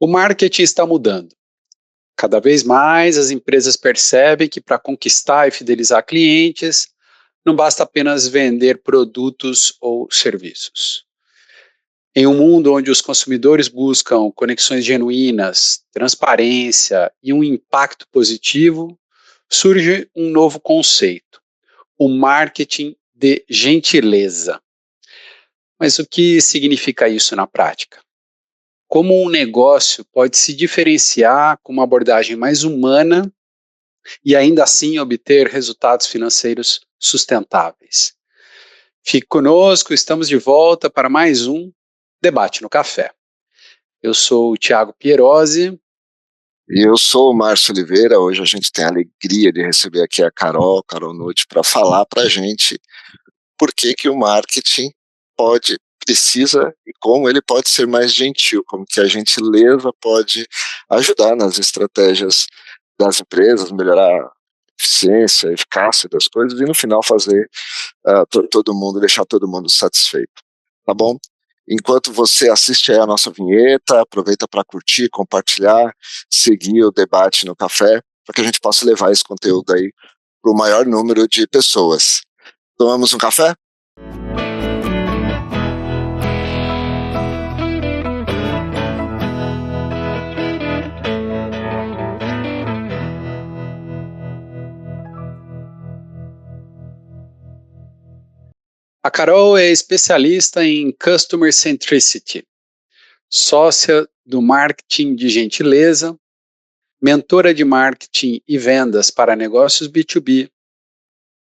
O marketing está mudando. Cada vez mais as empresas percebem que para conquistar e fidelizar clientes, não basta apenas vender produtos ou serviços. Em um mundo onde os consumidores buscam conexões genuínas, transparência e um impacto positivo, surge um novo conceito: o marketing de gentileza. Mas o que significa isso na prática? Como um negócio pode se diferenciar com uma abordagem mais humana e ainda assim obter resultados financeiros sustentáveis? Fique conosco, estamos de volta para mais um Debate no Café. Eu sou o Thiago Pierosi. E eu sou o Márcio Oliveira. Hoje a gente tem a alegria de receber aqui a Carol Nucci, para falar para a gente por que o marketing precisa e como ele pode ser mais gentil, como que a gentileza pode ajudar nas estratégias das empresas, melhorar a eficiência, a eficácia das coisas e no final fazer deixar todo mundo satisfeito. Tá bom? Enquanto você assiste aí a nossa vinheta, aproveita para curtir, compartilhar, seguir o Debate no Café, para que a gente possa levar esse conteúdo aí para o maior número de pessoas. Tomamos um café? A Carol é especialista em Customer Centricity, sócia do marketing de gentileza, mentora de marketing e vendas para negócios B2B,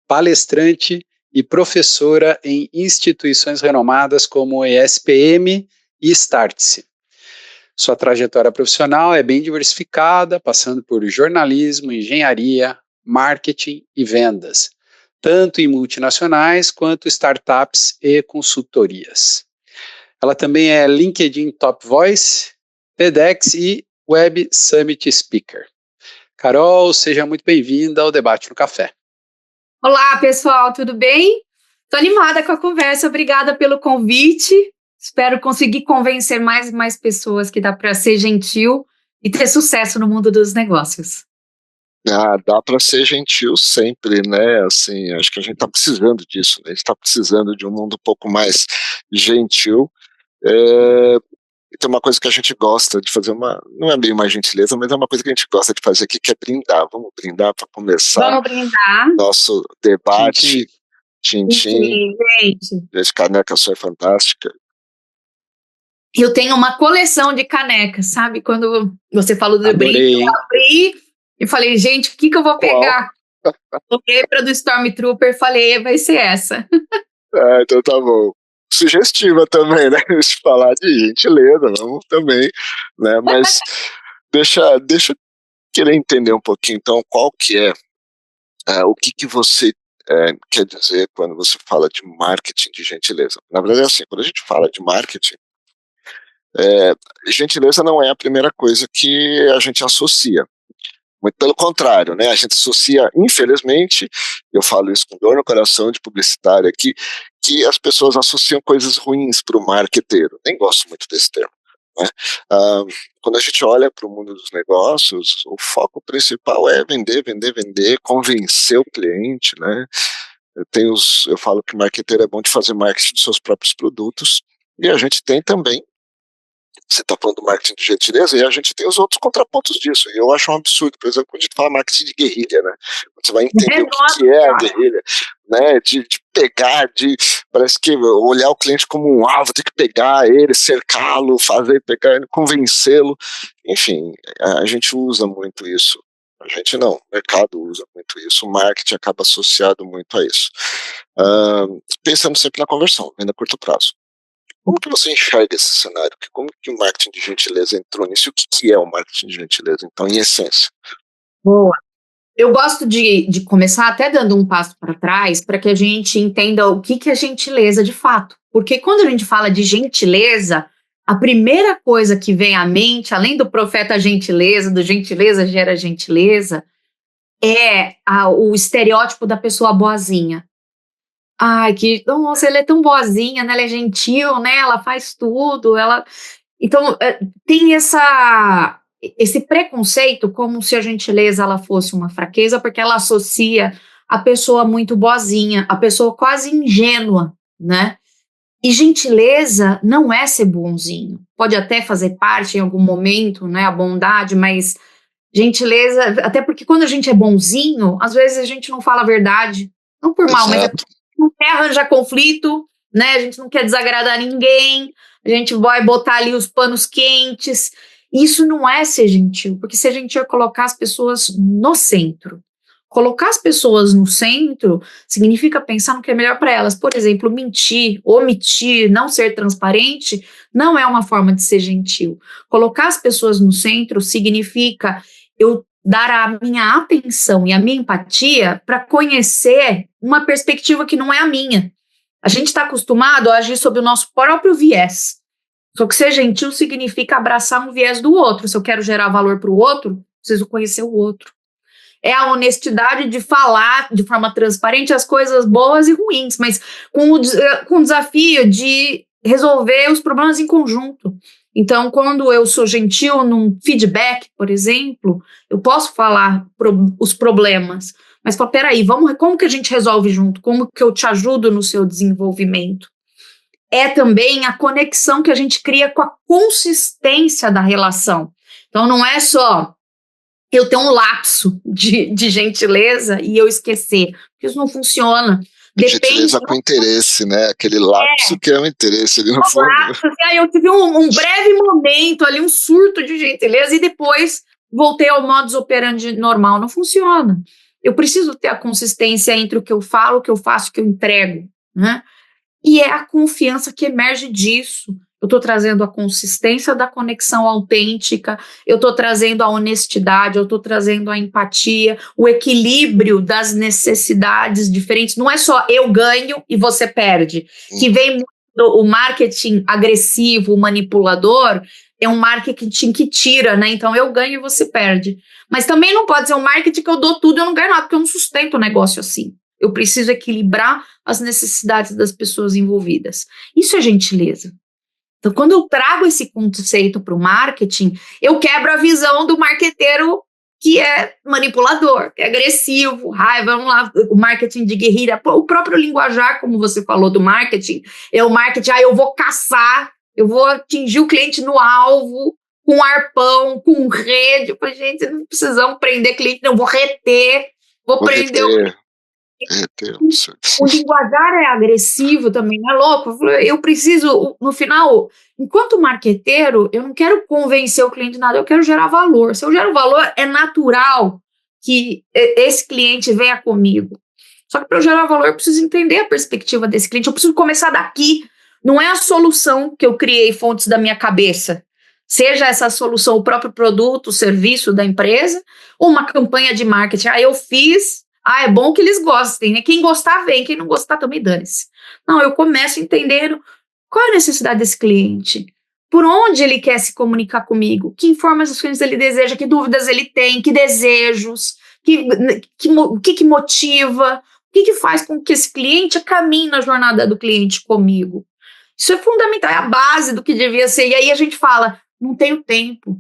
palestrante e professora em instituições renomadas como ESPM e Startse. Sua trajetória profissional é bem diversificada, passando por jornalismo, engenharia, marketing e vendas, tanto em multinacionais quanto startups e consultorias. Ela também é LinkedIn Top Voice, TEDx e Web Summit Speaker. Carol, seja muito bem-vinda ao Debate no Café. Olá, pessoal, tudo bem? Estou animada com a conversa, obrigada pelo convite. Espero conseguir convencer mais pessoas que dá para ser gentil e ter sucesso no mundo dos negócios. Dá para ser gentil sempre, né? Assim, acho que a gente está precisando disso, né? A gente está precisando de um mundo um pouco mais gentil. E tem uma coisa que a gente gosta de fazer, não é bem uma gentileza, mas é uma coisa que a gente gosta de fazer aqui, que é brindar. Vamos brindar para começar. Vamos brindar. Nosso debate. Tchim, gente. Esse caneca sua é fantástica. Eu tenho uma coleção de canecas, sabe? Quando você falou do brinde, eu abri e falei, gente, o que eu vou pegar? Olhei para do Stormtrooper e falei, vai ser essa. Então tá bom. Sugestiva também, né? De falar de gentileza, vamos também, né? Mas deixa eu querer entender um pouquinho, então, qual que o que você quer dizer quando você fala de marketing de gentileza. Na verdade é assim, quando a gente fala de marketing, gentileza não é a primeira coisa que a gente associa. Muito pelo contrário, né? A gente associa, infelizmente, eu falo isso com dor no coração de publicitário aqui, que as pessoas associam coisas ruins para o marqueteiro. Nem gosto muito desse termo, né? Quando a gente olha para o mundo dos negócios, o foco principal é vender, convencer o cliente, né? Eu falo que o marqueteiro é bom de fazer marketing dos seus próprios produtos, e a gente tem também. Você está falando do marketing de gentileza e a gente tem os outros contrapontos disso. E eu acho um absurdo, por exemplo, quando a gente fala marketing de guerrilha, né? Você vai entender o que é a guerrilha, né? De pegar, parece que olhar o cliente como um alvo, ter que pegar ele, cercá-lo, pegar ele, convencê-lo. Enfim, a gente usa muito isso. A gente não, o mercado usa muito isso, o marketing acaba associado muito a isso. Pensando sempre na conversão, venda a curto prazo. Como que você enxerga esse cenário? Como que o marketing de gentileza entrou nisso? E o que é o marketing de gentileza, então, em essência? Boa. Eu gosto de começar até dando um passo para trás para que a gente entenda o que é gentileza de fato. Porque quando a gente fala de gentileza, a primeira coisa que vem à mente, além do profeta gentileza, do gentileza gera gentileza, é o estereótipo da pessoa boazinha. Ai, nossa, ela é tão boazinha, né? Ela é gentil, né? Ela faz tudo, ela... Então, tem esse preconceito como se a gentileza ela fosse uma fraqueza, porque ela associa a pessoa muito boazinha, a pessoa quase ingênua, né? E gentileza não é ser bonzinho. Pode até fazer parte em algum momento, né, a bondade, mas gentileza, até porque quando a gente é bonzinho, às vezes a gente não fala a verdade, não por mal, mas não quer arranjar conflito, né? A gente não quer desagradar ninguém, a gente vai botar ali os panos quentes. Isso não é ser gentil, porque ser gentil é colocar as pessoas no centro. Colocar as pessoas no centro significa pensar no que é melhor para elas. Por exemplo, mentir, omitir, não ser transparente, não é uma forma de ser gentil. Colocar as pessoas no centro significa eu dar a minha atenção e a minha empatia para conhecer uma perspectiva que não é a minha. A gente está acostumado a agir sob o nosso próprio viés. Só que ser gentil significa abraçar um viés do outro. Se eu quero gerar valor para o outro, preciso conhecer o outro. É a honestidade de falar de forma transparente as coisas boas e ruins, mas com o desafio de resolver os problemas em conjunto. Então, quando eu sou gentil num feedback, por exemplo, eu posso falar os problemas, mas fala, peraí, como que a gente resolve junto? Como que eu te ajudo no seu desenvolvimento? É também a conexão que a gente cria com a consistência da relação. Então, não é só eu ter um lapso de gentileza e eu esquecer, porque isso não funciona. Gentileza com interesse, né? Aquele lapso que é o interesse ali no fundo. Lapso, assim, eu tive um breve momento ali, um surto de gentileza, e depois voltei ao modus operandi normal. Não funciona. Eu preciso ter a consistência entre o que eu falo, o que eu faço, o que eu entrego, né? E é a confiança que emerge disso. Eu estou trazendo a consistência da conexão autêntica, eu estou trazendo a honestidade, eu estou trazendo a empatia, o equilíbrio das necessidades diferentes. Não é só eu ganho e você perde. Que vem o marketing agressivo, manipulador, é um marketing que tira, né? Então eu ganho e você perde. Mas também não pode ser um marketing que eu dou tudo e eu não ganho nada, porque eu não sustento o negócio assim. Eu preciso equilibrar as necessidades das pessoas envolvidas. Isso é gentileza. Então, quando eu trago esse conceito para o marketing, eu quebro a visão do marqueteiro que é manipulador, que é agressivo, vamos lá, o marketing de guerrilha, o próprio linguajar, como você falou do marketing, é o marketing, eu vou caçar, eu vou atingir o cliente no alvo, com arpão, com rede. Eu falei, gente, não precisamos prender cliente, não, vou reter, vou prender o linguajar é agressivo também, não é louco? Eu preciso, no final, enquanto marqueteiro, eu não quero convencer o cliente de nada, eu quero gerar valor. Se eu gero valor, é natural que esse cliente venha comigo. Só que para eu gerar valor, eu preciso entender a perspectiva desse cliente, eu preciso começar daqui. Não é a solução que eu criei fontes da minha cabeça. Seja essa solução o próprio produto, o serviço da empresa, ou uma campanha de marketing. Eu fiz... é bom que eles gostem, né? Quem gostar, vem. Quem não gostar, também dane-se. Não, eu começo entendendo qual é a necessidade desse cliente, por onde ele quer se comunicar comigo, que informações ele deseja, que dúvidas ele tem, que desejos, o que motiva, o que faz com que esse cliente caminhe na jornada do cliente comigo. Isso é fundamental, é a base do que devia ser. E aí a gente fala, não tenho tempo.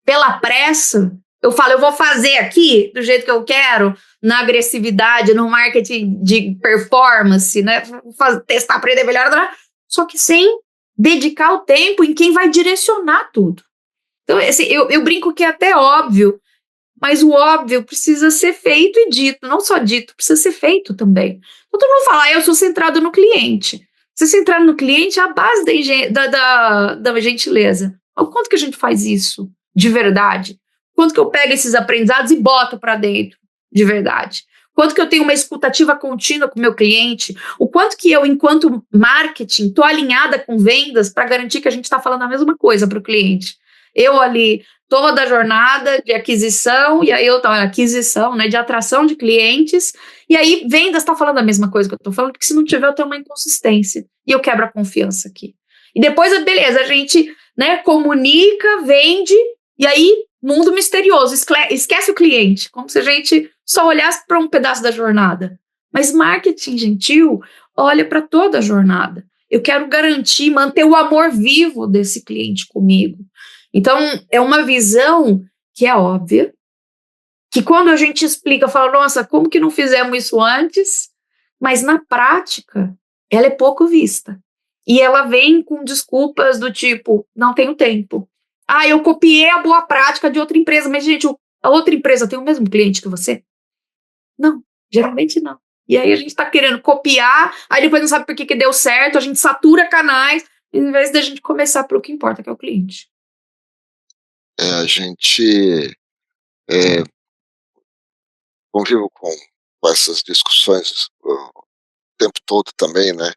Pela pressa, eu falo, eu vou fazer aqui do jeito que eu quero, na agressividade, no marketing de performance, né? Testar, aprender, melhorar, só que sem dedicar o tempo em quem vai direcionar tudo. Então, assim, eu brinco que é até óbvio, mas o óbvio precisa ser feito e dito, não só dito, precisa ser feito também. Então, todo mundo fala, eu sou centrado no cliente. Ser centrado no cliente é a base da gentileza. O quanto que a gente faz isso de verdade? Quanto que eu pego esses aprendizados e boto para dentro de verdade? Quanto que eu tenho uma escutativa contínua com o meu cliente? O quanto que eu, enquanto marketing, estou alinhada com vendas para garantir que a gente está falando a mesma coisa para o cliente? Eu ali, toda a jornada de aquisição, e aí eu estou na aquisição, né, de atração de clientes, e aí vendas está falando a mesma coisa que eu estou falando, porque se não tiver eu tenho uma inconsistência, e eu quebro a confiança aqui. E depois, beleza, a gente, né, comunica, vende, e aí mundo misterioso, esquece o cliente, como se a gente só olhasse para um pedaço da jornada. Mas marketing gentil olha para toda a jornada. eu quero garantir, manter o amor vivo desse cliente comigo. Então, é uma visão que é óbvia, que quando a gente explica, fala, nossa, como que não fizemos isso antes? Mas na prática, ela é pouco vista. E ela vem com desculpas do tipo, não tenho tempo. Ah, eu copiei a boa prática de outra empresa, mas, gente, a outra empresa tem o mesmo cliente que você? Não, geralmente não. E aí a gente está querendo copiar, aí depois não sabe por que deu certo, a gente satura canais, em vez da gente começar pelo que importa, que é o cliente. A gente convive com essas discussões o tempo todo também, né?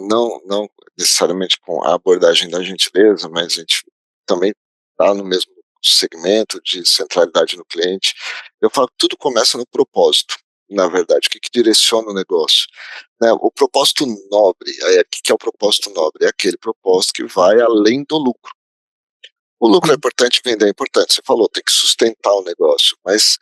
Não necessariamente com a abordagem da gentileza, mas a gente também está no mesmo segmento de centralidade no cliente. Eu falo que tudo começa no propósito, na verdade, o que direciona o negócio. Né? O propósito nobre, o que é o propósito nobre? É aquele propósito que vai além do lucro. O lucro é importante, vender é importante, você falou, tem que sustentar o negócio, mas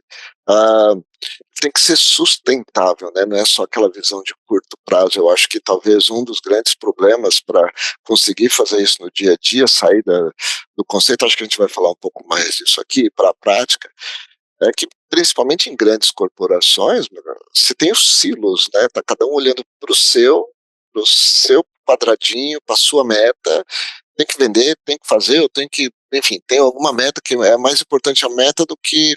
tem que ser sustentável, né? Não é só aquela visão de curto prazo. Eu acho que talvez um dos grandes problemas para conseguir fazer isso no dia a dia, sair do conceito, acho que a gente vai falar um pouco mais disso aqui, para a prática, é que principalmente em grandes corporações, você tem os silos, né? Tá cada um olhando para o seu quadradinho, para a sua meta, tem que vender, tem que fazer, eu tenho que, enfim, tem alguma meta que é mais importante a meta do que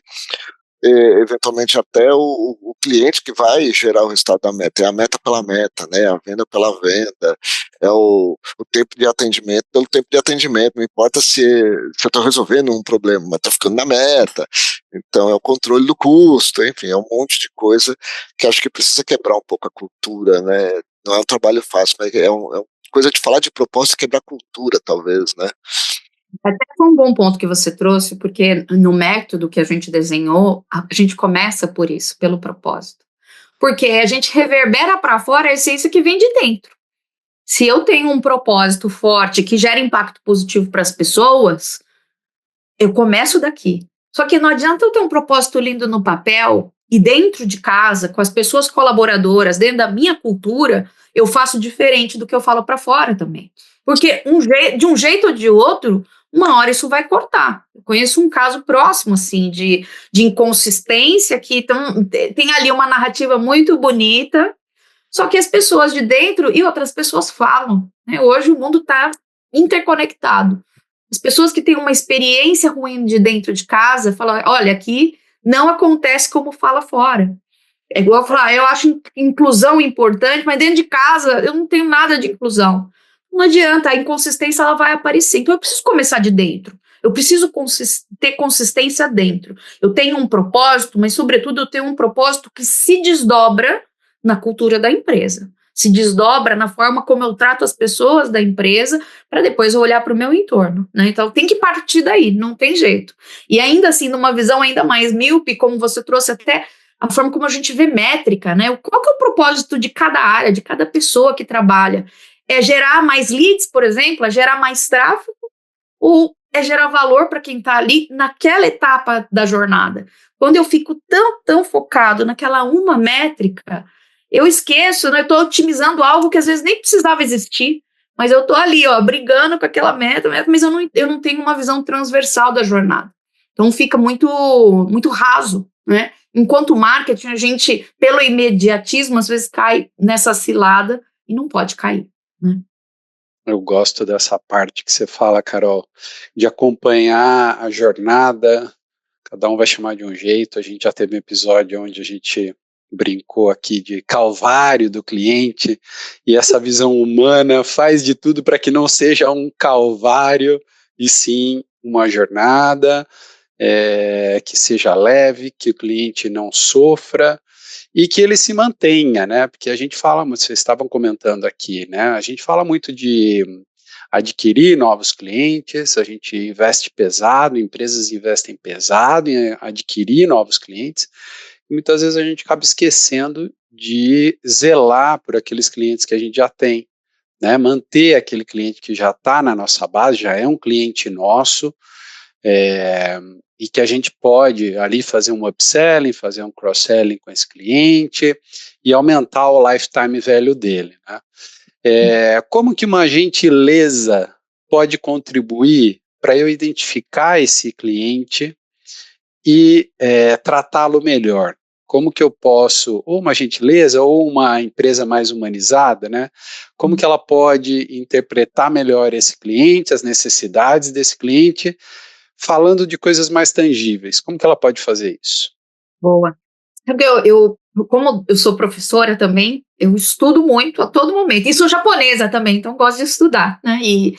eventualmente até o cliente que vai gerar o resultado da meta, é a meta pela meta, né? A venda pela venda, é o tempo de atendimento pelo tempo de atendimento, não importa se eu estou resolvendo um problema, mas estou ficando na meta, então é o controle do custo, enfim, é um monte de coisa que acho que precisa quebrar um pouco a cultura, né? Não é um trabalho fácil, mas é uma coisa de falar de propósito e quebrar a cultura, talvez, né? Até foi um bom ponto que você trouxe, porque no método que a gente desenhou, a gente começa por isso, pelo propósito. Porque a gente reverbera para fora a essência que vem de dentro. Se eu tenho um propósito forte que gera impacto positivo para as pessoas, eu começo daqui. Só que não adianta eu ter um propósito lindo no papel e dentro de casa, com as pessoas colaboradoras, dentro da minha cultura, eu faço diferente do que eu falo para fora também. Porque de um jeito ou de outro, uma hora isso vai cortar. Eu conheço um caso próximo, assim, de inconsistência, que tem ali uma narrativa muito bonita, só que as pessoas de dentro e outras pessoas falam. Né? Hoje o mundo está interconectado. As pessoas que têm uma experiência ruim de dentro de casa falam, olha, aqui não acontece como fala fora. É igual eu falar, eu acho inclusão importante, mas dentro de casa eu não tenho nada de inclusão. Não adianta, a inconsistência ela vai aparecer. Então eu preciso começar de dentro. Eu preciso ter consistência dentro. Eu tenho um propósito, mas sobretudo eu tenho um propósito que se desdobra na cultura da empresa. Se desdobra na forma como eu trato as pessoas da empresa, para depois eu olhar para o meu entorno. Né? Então tem que partir daí, não tem jeito. E ainda assim, numa visão ainda mais míope, como você trouxe até a forma como a gente vê métrica, né? Qual que é o propósito de cada área, de cada pessoa que trabalha? É gerar mais leads, por exemplo? É gerar mais tráfego? Ou é gerar valor para quem está ali naquela etapa da jornada? Quando eu fico tão focado naquela uma métrica, eu esqueço, né? Eu estou otimizando algo que às vezes nem precisava existir, mas eu estou ali, ó, brigando com aquela meta, mas eu não tenho uma visão transversal da jornada. Então fica muito raso, né? Enquanto marketing, a gente, pelo imediatismo, às vezes cai nessa cilada e não pode cair, né? Eu gosto dessa parte que você fala, Carol, de acompanhar a jornada, cada um vai chamar de um jeito. A gente já teve um episódio onde a gente brincou aqui de calvário do cliente, e essa visão humana faz de tudo para que não seja um calvário, e sim uma jornada, que seja leve, que o cliente não sofra, e que ele se mantenha, né? Porque a gente fala, vocês estavam comentando aqui, né? A gente fala muito de adquirir novos clientes, a gente investe pesado, empresas investem pesado em adquirir novos clientes, e muitas vezes a gente acaba esquecendo de zelar por aqueles clientes que a gente já tem, né? Manter aquele cliente que já está na nossa base, já é um cliente nosso, e que a gente pode ali fazer um upselling, fazer um cross-selling com esse cliente e aumentar o lifetime value dele, né? Como que uma gentileza pode contribuir para eu identificar esse cliente e tratá-lo melhor? Como que eu posso, ou uma gentileza, ou uma empresa mais humanizada, né? Como que ela pode interpretar melhor esse cliente, as necessidades desse cliente, falando de coisas mais tangíveis? Como que ela pode fazer isso? Boa. Como eu sou professora também, eu estudo muito a todo momento. E sou japonesa também, então gosto de estudar, né? E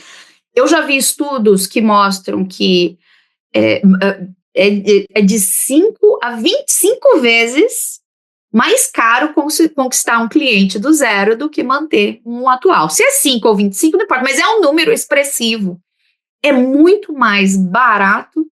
eu já vi estudos que mostram que é de 5 a 25 vezes mais caro conquistar um cliente do zero do que manter um atual. Se é 5 ou 25, não importa, mas é um número expressivo. É muito mais barato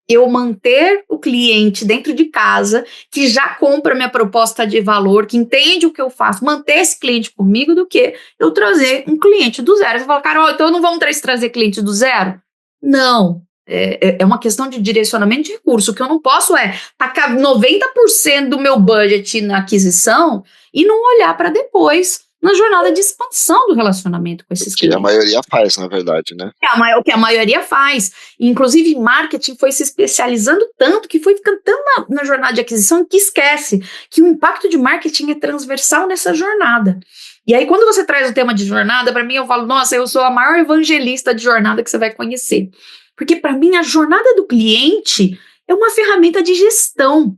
eu manter o cliente dentro de casa, que já compra minha proposta de valor, que entende o que eu faço, manter esse cliente comigo, do que eu trazer um cliente do zero. Você fala, Carol, então não vamos trazer cliente do zero? Não. É uma questão de direcionamento de recurso. O que eu não posso tacar 90% do meu budget na aquisição e não olhar para depois, na jornada de expansão do relacionamento com esses clientes. Que a maioria faz, na verdade, né? O que a maioria faz. Inclusive, marketing foi se especializando tanto, que foi ficando tão na jornada de aquisição, que esquece que o impacto de marketing é transversal nessa jornada. E aí, quando você traz o tema de jornada, para mim, eu falo, nossa, eu sou a maior evangelista de jornada que você vai conhecer. Porque, para mim, a jornada do cliente é uma ferramenta de gestão.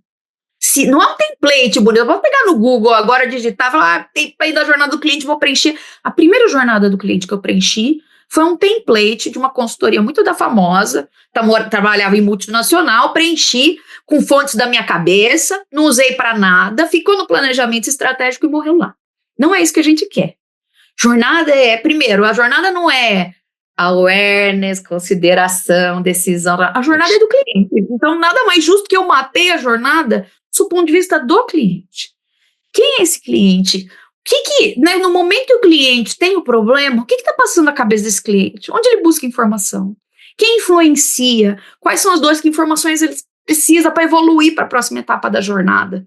Não é um template bonito, eu vou pegar no Google agora, digitar, falar, template da jornada do cliente, vou preencher. A primeira jornada do cliente que eu preenchi foi um template de uma consultoria muito famosa, trabalhava em multinacional, preenchi com fontes da minha cabeça, não usei para nada, ficou no planejamento estratégico e morreu lá. Não é isso que a gente quer. Jornada primeiro, a jornada não é awareness, consideração, decisão, a jornada é do cliente. Então, nada mais justo que eu mapeie a jornada do ponto de vista do cliente. Quem é esse cliente? No momento que o cliente tem o problema, o que está passando na cabeça desse cliente? Onde ele busca informação? Quem influencia? Quais são as dores, que informações ele precisa para evoluir para a próxima etapa da jornada?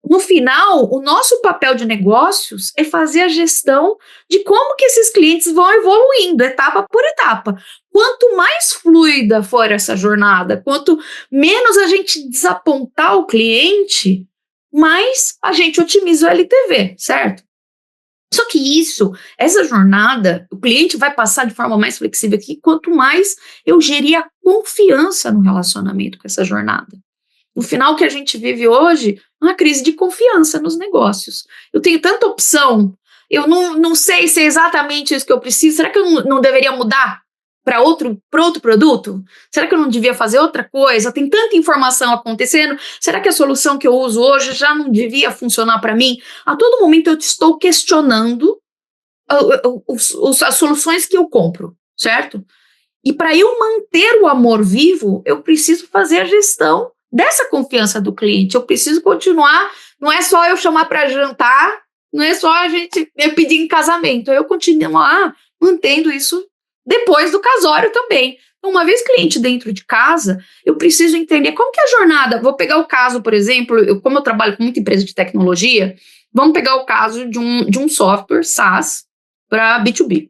No final, o nosso papel de negócios é fazer a gestão de como que esses clientes vão evoluindo, etapa por etapa. Quanto mais fluida for essa jornada, quanto menos a gente desapontar o cliente, mais a gente otimiza o LTV, certo? Só que essa jornada, o cliente vai passar de forma mais flexível aqui, quanto mais eu gerir a confiança no relacionamento com essa jornada. No final, o que a gente vive hoje é uma crise de confiança nos negócios. Eu tenho tanta opção, eu não sei se é exatamente isso que eu preciso. Será que eu não deveria mudar para outro produto? Será que eu não devia fazer outra coisa? Tem tanta informação acontecendo. Será que a solução que eu uso hoje já não devia funcionar para mim? A todo momento eu estou questionando as soluções que eu compro, certo? E para eu manter o amor vivo, eu preciso fazer a gestão dessa confiança do cliente. Eu preciso continuar, não é só eu chamar para jantar, não é só eu pedir em casamento, eu continuar mantendo isso depois do casório também. Então, uma vez cliente dentro de casa, eu preciso entender como que é a jornada. Vou pegar o caso, por exemplo, como eu trabalho com muita empresa de tecnologia, vamos pegar o caso de um software SaaS para B2B.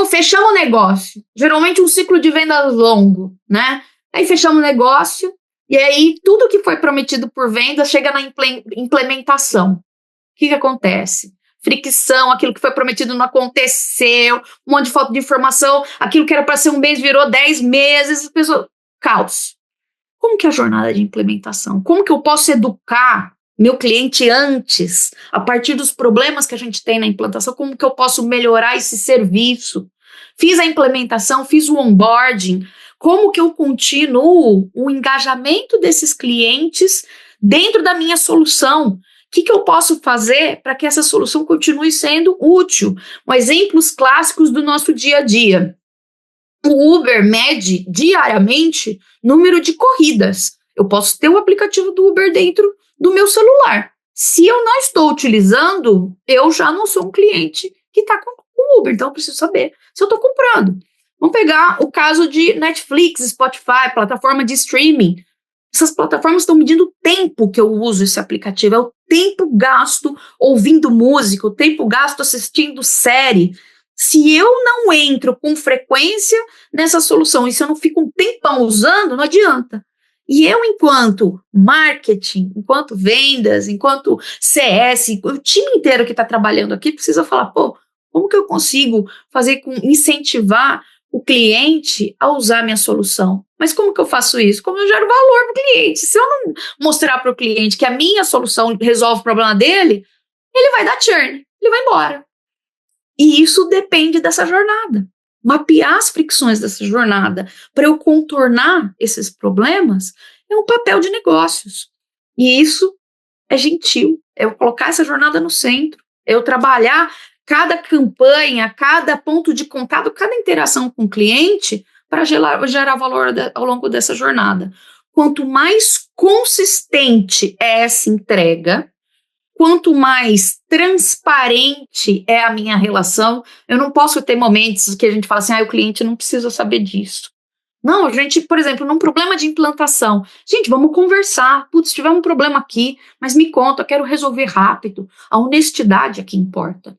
Fechamos o negócio, geralmente um ciclo de vendas longo, né? Aí fechamos o negócio, e aí tudo que foi prometido por venda chega na implementação. O que acontece? Fricção, aquilo que foi prometido não aconteceu, um monte de falta de informação, aquilo que era para ser um mês virou 10 meses, caos. Como que é a jornada de implementação? Como que eu posso educar meu cliente antes, a partir dos problemas que a gente tem na implantação, como que eu posso melhorar esse serviço? Fiz a implementação, fiz o onboarding, como que eu continuo o engajamento desses clientes dentro da minha solução? O que eu posso fazer para que essa solução continue sendo útil? Exemplos clássicos do nosso dia a dia. O Uber mede diariamente número de corridas. Eu posso ter o aplicativo do Uber dentro do meu celular. Se eu não estou utilizando, eu já não sou um cliente que está com o Uber, então eu preciso saber se eu estou comprando. Vamos pegar o caso de Netflix, Spotify, plataforma de streaming. Essas plataformas estão medindo o tempo que eu uso esse aplicativo, é o tempo gasto ouvindo música, o tempo gasto assistindo série. Se eu não entro com frequência nessa solução e se eu não fico um tempão usando, não adianta. E eu, enquanto marketing, enquanto vendas, enquanto CS, o time inteiro que está trabalhando aqui precisa falar, pô, como que eu consigo incentivar o cliente a usar a minha solução? Mas como que eu faço isso? Como eu gero valor para o cliente? Se eu não mostrar para o cliente que a minha solução resolve o problema dele, ele vai dar churn, ele vai embora. E isso depende dessa jornada. Mapear as fricções dessa jornada para eu contornar esses problemas é um papel de negócios. E isso é gentil, é eu colocar essa jornada no centro, é eu trabalhar cada campanha, cada ponto de contato, cada interação com o cliente para gerar valor ao longo dessa jornada. Quanto mais consistente é essa entrega, quanto mais transparente é a minha relação, eu não posso ter momentos que a gente fala assim, o cliente não precisa saber disso. Não, a gente, por exemplo, num problema de implantação, gente, vamos conversar, putz, se tiver um problema aqui, mas me conta, eu quero resolver rápido, a honestidade é que importa.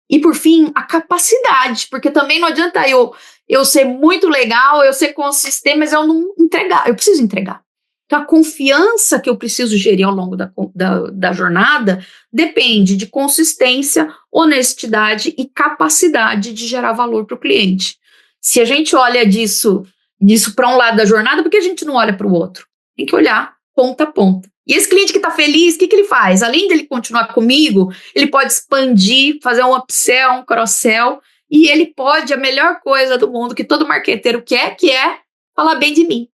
E, por fim, a capacidade, porque também não adianta eu ser muito legal, eu ser consistente, mas eu não entregar, eu preciso entregar. Então, a confiança que eu preciso gerir ao longo da jornada depende de consistência, honestidade e capacidade de gerar valor para o cliente. Se a gente olha disso para um lado da jornada, por que a gente não olha para o outro? Tem que olhar ponta a ponta. E esse cliente que está feliz, o que ele faz? Além de ele continuar comigo, ele pode expandir, fazer um upsell, um cross-sell, e ele pode, a melhor coisa do mundo que todo marqueteiro quer, que é falar bem de mim.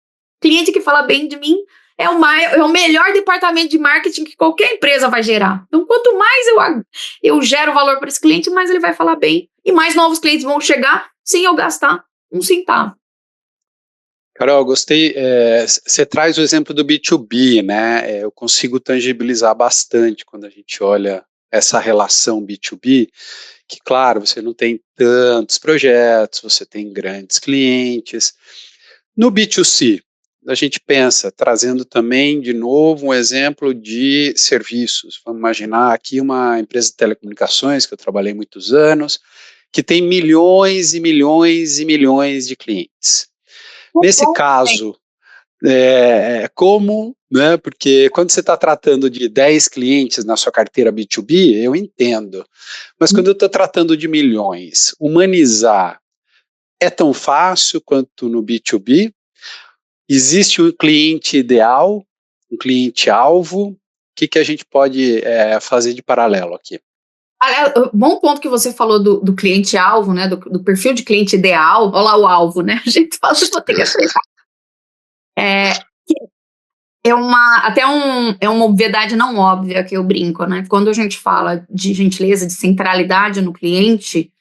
Cliente que fala bem de mim é o melhor departamento de marketing que qualquer empresa vai gerar. Então, quanto mais eu gero valor para esse cliente, mais ele vai falar bem. E mais novos clientes vão chegar sem eu gastar um centavo. Carol, gostei. Você traz o exemplo do B2B, né? Eu consigo tangibilizar bastante quando a gente olha essa relação B2B, que, claro, você não tem tantos projetos, você tem grandes clientes. No B2C, a gente pensa, trazendo também, de novo, um exemplo de serviços. Vamos imaginar aqui uma empresa de telecomunicações, que eu trabalhei muitos anos, que tem milhões e milhões e milhões de clientes. Nesse caso, como, né, porque quando você está tratando de 10 clientes na sua carteira B2B, eu entendo, mas quando eu estou tratando de milhões, humanizar é tão fácil quanto no B2B? Existe um cliente ideal, um cliente-alvo? O que a gente pode fazer de paralelo aqui? Bom ponto que você falou do cliente-alvo, né, do perfil de cliente ideal. Olha lá o alvo, né? A gente fala que tem que aceitar. É uma obviedade não óbvia que eu brinco, né? Quando a gente fala de gentileza, de centralidade no cliente,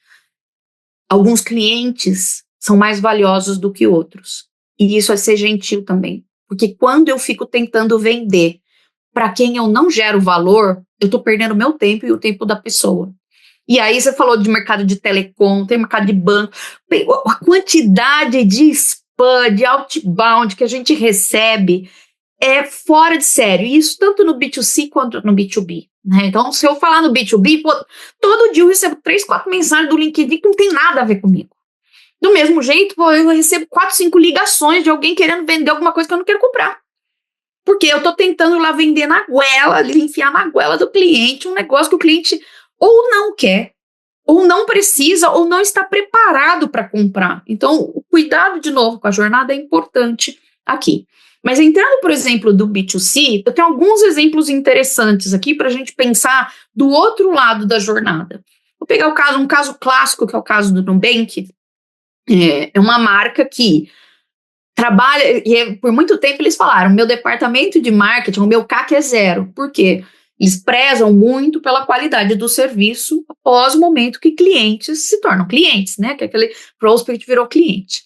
alguns clientes são mais valiosos do que outros. E isso é ser gentil também. Porque quando eu fico tentando vender para quem eu não gero valor, eu estou perdendo meu tempo e o tempo da pessoa. E aí você falou de mercado de telecom, tem mercado de banco, a quantidade de spam, de outbound que a gente recebe é fora de sério. E isso tanto no B2C quanto no B2B. Né? Então, se eu falar no B2B, todo dia eu recebo 3, 4 mensagens do LinkedIn que não tem nada a ver comigo. Do mesmo jeito, eu recebo 4, 5 ligações de alguém querendo vender alguma coisa que eu não quero comprar. Porque eu estou tentando lá vender na goela, enfiar na goela do cliente um negócio que o cliente ou não quer, ou não precisa, ou não está preparado para comprar. Então, o cuidado, de novo, com a jornada é importante aqui. Mas entrando, por exemplo, do B2C, eu tenho alguns exemplos interessantes aqui para a gente pensar do outro lado da jornada. Vou pegar um caso clássico, que é o caso do Nubank. É uma marca que trabalha, e por muito tempo eles falaram, meu departamento de marketing, o meu CAC é 0. Por quê? Eles prezam muito pela qualidade do serviço após o momento que clientes se tornam clientes, né? Que aquele prospect virou cliente.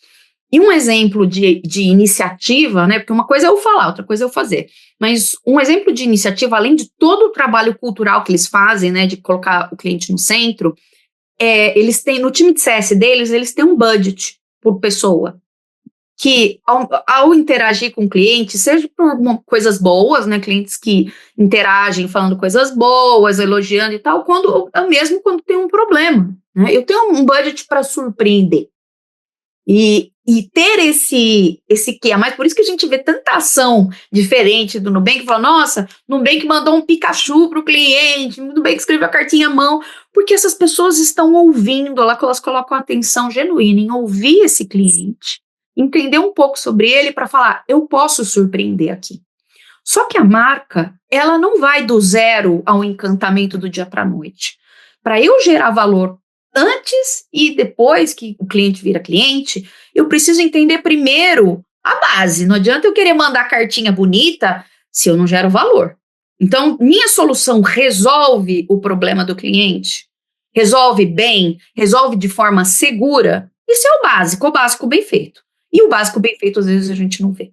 E um exemplo de iniciativa, né? Porque uma coisa é eu falar, outra coisa é eu fazer. Mas um exemplo de iniciativa, além de todo o trabalho cultural que eles fazem, né? De colocar o cliente no centro, eles têm, no time de CS deles, eles têm um budget por pessoa, que ao interagir com o cliente, seja por coisas boas, né, clientes que interagem falando coisas boas, elogiando e tal, mesmo quando tem um problema, né? Eu tenho um budget para surpreender. E ter esse que é mais, por isso que a gente vê tanta ação diferente do Nubank, fala, nossa, Nubank mandou um Pikachu para o cliente, Nubank escreveu a cartinha à mão, porque essas pessoas estão ouvindo, elas colocam atenção genuína em ouvir esse cliente, entender um pouco sobre ele para falar, eu posso surpreender aqui. Só que a marca, ela não vai do zero ao encantamento do dia para a noite. Para eu gerar valor antes e depois que o cliente vira cliente, eu preciso entender primeiro a base. Não adianta eu querer mandar cartinha bonita se eu não gero valor. Então, minha solução resolve o problema do cliente? Resolve bem? Resolve de forma segura? Isso é o básico bem feito. E o básico bem feito, às vezes, a gente não vê.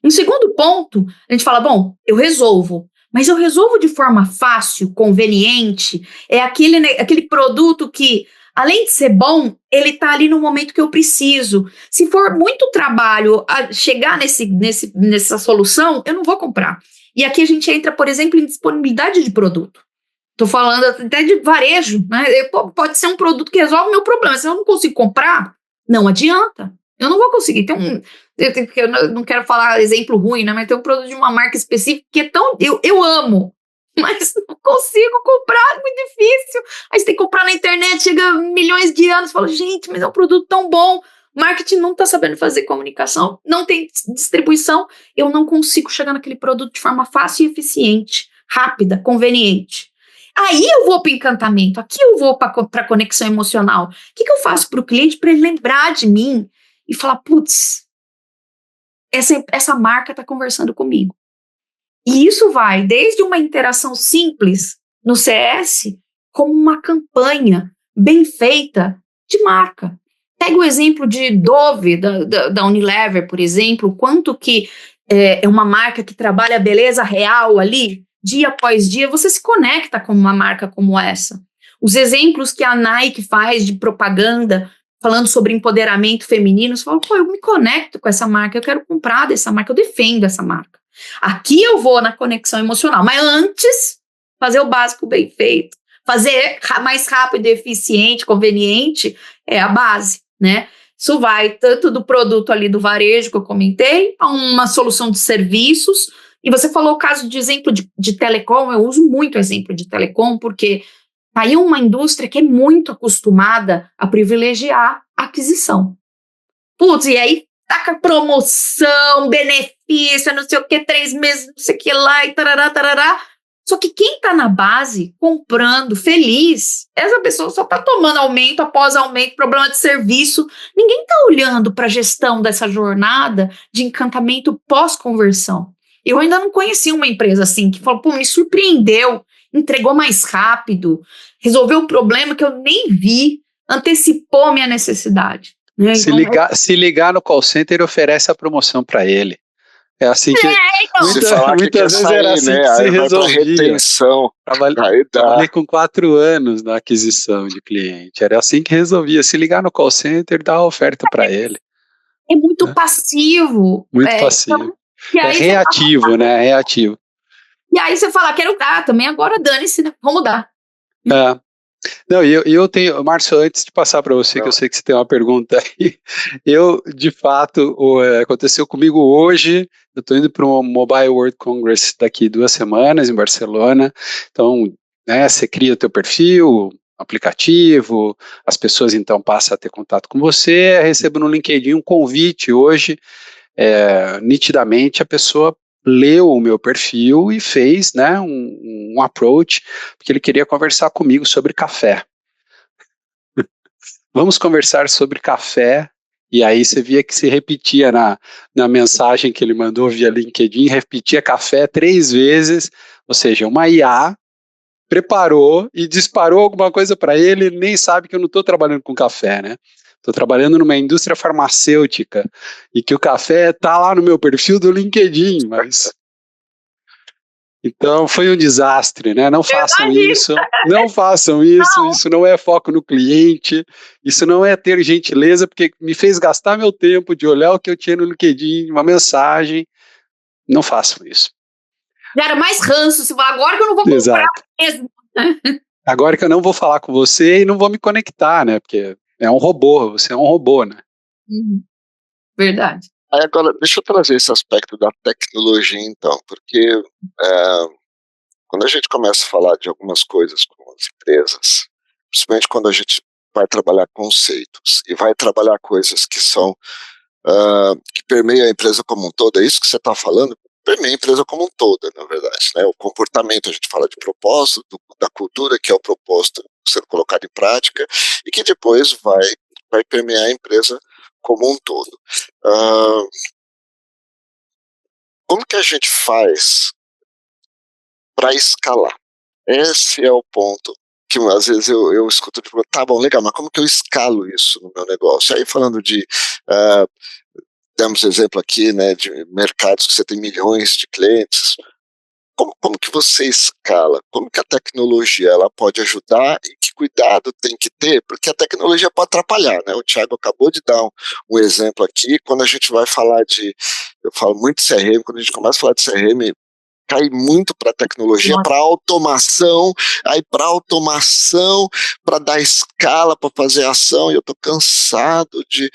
Um segundo ponto, a gente fala, bom, eu resolvo. Mas eu resolvo de forma fácil, conveniente, é aquele produto que, além de ser bom, ele está ali no momento que eu preciso. Se for muito trabalho a chegar nessa solução, eu não vou comprar. E aqui a gente entra, por exemplo, em disponibilidade de produto. Estou falando até de varejo, né? Pode ser um produto que resolve o meu problema. Se eu não consigo comprar, não adianta. Eu não vou conseguir. Eu não quero falar exemplo ruim, né? Mas tem um produto de uma marca específica que é tão... Eu amo, mas não consigo comprar, é muito difícil. Aí você tem que comprar na internet, chega milhões de anos, fala, gente, mas é um produto tão bom. Marketing não está sabendo fazer comunicação, não tem distribuição. Eu não consigo chegar naquele produto de forma fácil e eficiente, rápida, conveniente. Aí eu vou para o encantamento, aqui eu vou para a conexão emocional. O que eu faço para o cliente para ele lembrar de mim e falar, putz, essa marca está conversando comigo. E isso vai desde uma interação simples no CS, como uma campanha bem feita de marca. Pega o exemplo de Dove, da Unilever, por exemplo, quanto que é uma marca que trabalha a beleza real ali, dia após dia, você se conecta com uma marca como essa. Os exemplos que a Nike faz de propaganda, falando sobre empoderamento feminino, você fala, pô, eu me conecto com essa marca, eu quero comprar dessa marca, eu defendo essa marca. Aqui eu vou na conexão emocional, mas antes, fazer o básico bem feito. Fazer mais rápido, eficiente, conveniente, é a base, né? Isso vai tanto do produto ali do varejo que eu comentei, a uma solução de serviços, e você falou o caso de exemplo de telecom, eu uso muito exemplo de telecom, porque tá aí uma indústria que é muito acostumada a privilegiar a aquisição. Putz, e aí taca promoção, benefício, não sei o que, 3 meses, não sei o que lá, e tarará, tarará. Só que quem está na base, comprando, feliz, essa pessoa só está tomando aumento após aumento, problema de serviço. Ninguém está olhando para a gestão dessa jornada de encantamento pós-conversão. Eu ainda não conheci uma empresa assim, que falou, pô, me surpreendeu, entregou mais rápido, resolveu o problema que eu nem vi, antecipou a minha necessidade. Né? Se ligar no call center, oferece a promoção para ele. É assim que muitas vezes era assim, né? Que se resolvia. Retenção. Trabalhei com 4 anos na aquisição de cliente. Era assim que resolvia. Se ligar no call center, dá a oferta para ele. É muito passivo. Muito passivo. Então, reativo, né? Reativo. E aí você fala, quero dar também, agora dane-se, né? Vamos dar. Não, eu tenho, Márcio, antes de passar para você, que eu sei que você tem uma pergunta aí, de fato, aconteceu comigo hoje, eu estou indo para o Mobile World Congress daqui 2 semanas, em Barcelona, então, né, você cria o teu perfil, aplicativo, as pessoas então passam a ter contato com você, recebo no LinkedIn um convite hoje, nitidamente a pessoa leu o meu perfil e fez, né, um approach, porque ele queria conversar comigo sobre café. Vamos conversar sobre café, e aí você via que se repetia na mensagem que ele mandou via LinkedIn, repetia café 3 vezes, ou seja, uma IA preparou e disparou alguma coisa para ele nem sabe que eu não estou trabalhando com café, né? Estou trabalhando numa indústria farmacêutica e que o café está lá no meu perfil do LinkedIn, mas... Então foi um desastre, né? Não façam imagino. isso, não façam isso, Não. isso não é foco no cliente, isso não é ter gentileza, porque me fez gastar meu tempo de olhar o que eu tinha no LinkedIn, uma mensagem. Não façam isso. Gera mais ranço, se falar agora que eu não vou comprar Exato. mesmo. Agora que eu não vou falar com você e não vou me conectar, né? Porque é um robô, você é um robô, né? Verdade. Aí agora, deixa eu trazer esse aspecto da tecnologia, então, porque quando a gente começa a falar de algumas coisas com as empresas, principalmente quando a gente vai trabalhar conceitos e vai trabalhar coisas que são, que permeiam a empresa como um todo, é isso que você está falando? Permeia a empresa como um todo, na verdade, né? O comportamento, a gente fala de propósito, da cultura, que é o propósito sendo colocado em prática, e que depois vai permear a empresa como um todo. Como que a gente faz para escalar? Esse é o ponto que às vezes eu escuto, tipo, tá bom, legal, mas como que eu escalo isso no meu negócio? Aí falando de, demos exemplo aqui, né, de mercados que você tem milhões de clientes, como que você escala? Como que a tecnologia ela pode ajudar e que cuidado tem que ter? Porque a tecnologia pode atrapalhar, né? O Thiago acabou de dar um exemplo aqui, quando a gente vai falar eu falo muito de CRM, quando a gente começa a falar de CRM, cai muito para tecnologia, para automação, aí para automação, para dar escala, para fazer ação, e eu estou cansado de,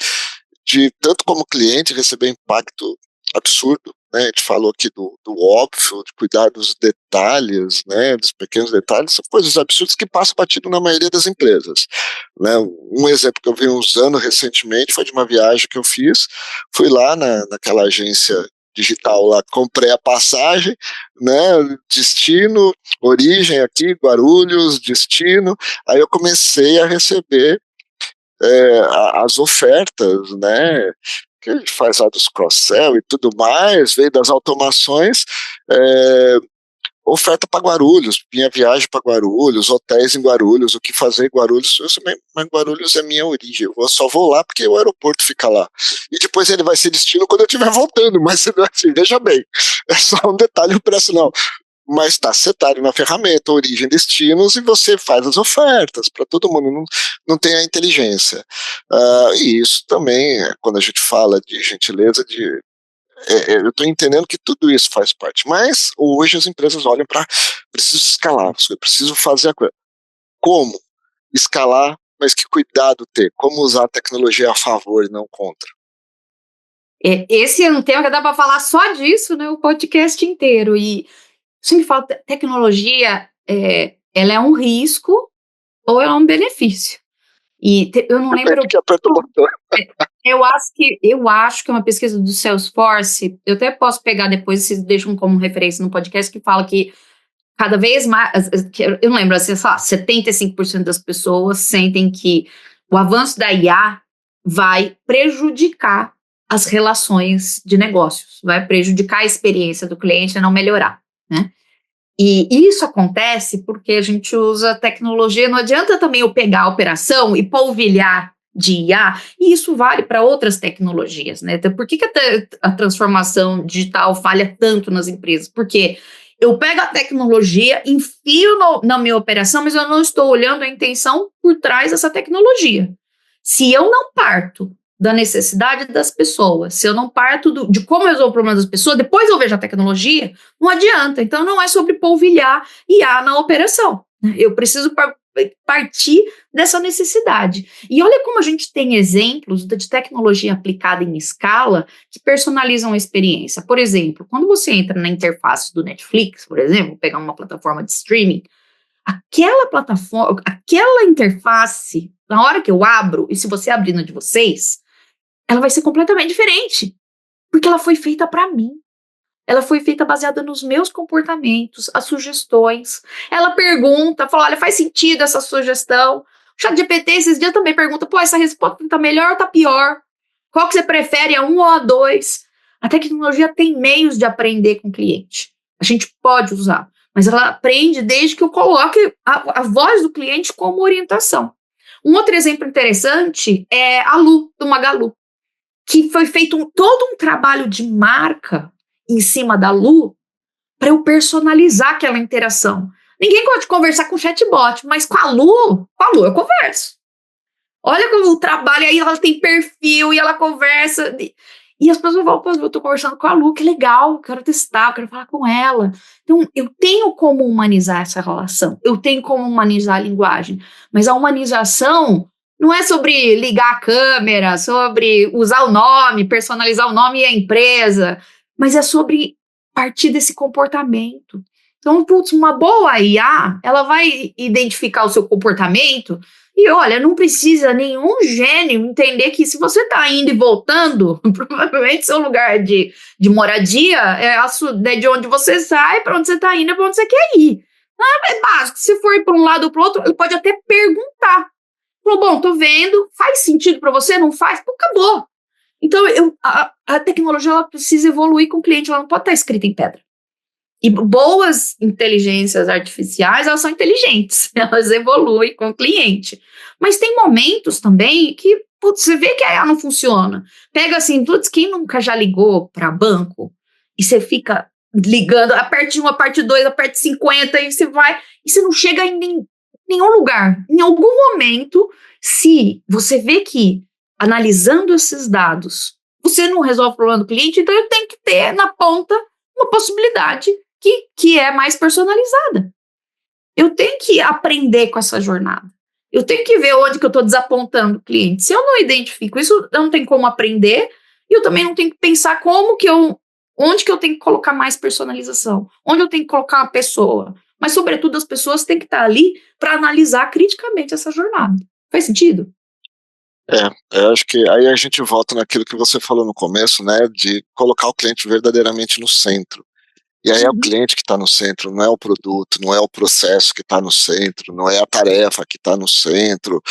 tanto como cliente, receber impacto absurdo, né? A gente falou aqui do óbvio, de cuidar dos detalhes, né? Dos pequenos detalhes, são coisas absurdas que passam batido na maioria das empresas, né? Um exemplo que eu vi usando recentemente foi de uma viagem que eu fiz, fui lá naquela agência digital lá, comprei a passagem, né, destino, origem aqui, Guarulhos, destino, aí eu comecei a receber as ofertas, né, que a gente faz lá dos cross-sell e tudo mais, veio das automações, oferta para Guarulhos, minha viagem para Guarulhos, hotéis em Guarulhos, o que fazer em Guarulhos, mas Guarulhos é minha origem, eu só vou lá porque o aeroporto fica lá, e depois ele vai ser destino quando eu estiver voltando, mas assim, veja bem, é só um detalhe operacional, mas está setado na ferramenta, origem, destinos, e você faz as ofertas para todo mundo, não tem a inteligência, e isso também, quando a gente fala de gentileza, eu estou entendendo que tudo isso faz parte, mas hoje as empresas olham para, preciso escalar, eu preciso fazer a coisa. Como escalar, mas que cuidado ter? Como usar a tecnologia a favor e não contra? Esse é um tema que dá para falar só disso, né? O podcast inteiro. E sempre falo, tecnologia, ela é um risco ou é um benefício. E eu não lembro. Que aperta o botão. Eu acho que é uma pesquisa do Salesforce, eu até posso pegar depois, vocês deixam como referência no podcast, que fala que cada vez mais, eu não lembro, assim, 75% das pessoas sentem que o avanço da IA vai prejudicar as relações de negócios, vai prejudicar a experiência do cliente e não melhorar, né? E isso acontece porque a gente usa tecnologia, não adianta também eu pegar a operação e polvilhar de IA, e isso vale para outras tecnologias, né? Então, por que a transformação digital falha tanto nas empresas? Porque eu pego a tecnologia, enfio na minha operação, mas eu não estou olhando a intenção por trás dessa tecnologia. Se eu não parto da necessidade das pessoas, se eu não parto de como resolver o problema das pessoas, depois eu vejo a tecnologia, não adianta. Então, não é sobre polvilhar IA na operação. Eu preciso partir dessa necessidade. E olha como a gente tem exemplos de tecnologia aplicada em escala que personalizam a experiência. Por exemplo, quando você entra na interface do Netflix, por exemplo, vou pegar uma plataforma de streaming, aquela plataforma, aquela interface, na hora que eu abro, e se você abrir na de vocês, ela vai ser completamente diferente, porque ela foi feita para mim. Ela foi feita baseada nos meus comportamentos, as sugestões. Ela pergunta, fala, olha, faz sentido essa sugestão. O ChatGPT esses dias também pergunta, pô, essa resposta tá melhor ou tá pior? Qual que você prefere, a 1 ou a 2? A tecnologia tem meios de aprender com o cliente. A gente pode usar, mas ela aprende desde que eu coloque a voz do cliente como orientação. Um outro exemplo interessante é a Lu, do Magalu, que foi feito todo um trabalho de marca em cima da Lu, para eu personalizar aquela interação. Ninguém gosta de conversar com chatbot, mas com a Lu eu converso. Olha como o trabalho, aí ela tem perfil e ela conversa. E as pessoas falam, pô, eu tô conversando com a Lu, que legal, quero testar, quero falar com ela. Então, eu tenho como humanizar essa relação, eu tenho como humanizar a linguagem, mas a humanização não é sobre ligar a câmera, sobre usar o nome, personalizar o nome e a empresa, mas é sobre partir desse comportamento. Então, putz, uma boa IA, ela vai identificar o seu comportamento e, olha, não precisa nenhum gênio entender que se você está indo e voltando, provavelmente seu lugar de moradia é de onde você sai, para onde você está indo, é para onde você quer ir. É básico, se for ir para um lado ou para o outro, ele pode até perguntar. Falou, bom, tô vendo, faz sentido para você? Não faz? Pô, acabou. Então, a tecnologia ela precisa evoluir com o cliente, ela não pode estar escrita em pedra. E boas inteligências artificiais, elas são inteligentes, elas evoluem com o cliente. Mas tem momentos também que, putz, você vê que a IA não funciona. Pega assim, putz, quem nunca já ligou para banco e você fica ligando, aperte 1, aperte 2, aperte 50 e você vai, e você não chega em nenhum lugar. Em algum momento, se você vê que, analisando esses dados, você não resolve o problema do cliente, então eu tenho que ter na ponta uma possibilidade que é mais personalizada. Eu tenho que aprender com essa jornada. Eu tenho que ver onde que eu estou desapontando o cliente. Se eu não identifico isso, eu não tenho como aprender, e eu também não tenho que pensar onde que eu tenho que colocar mais personalização, onde eu tenho que colocar uma pessoa. Mas, sobretudo, as pessoas têm que estar ali para analisar criticamente essa jornada. Faz sentido? Acho que aí a gente volta naquilo que você falou no começo, né, de colocar o cliente verdadeiramente no centro. E aí é o cliente que está no centro, não é o produto, não é o processo que está no centro, não é a tarefa que está no centro,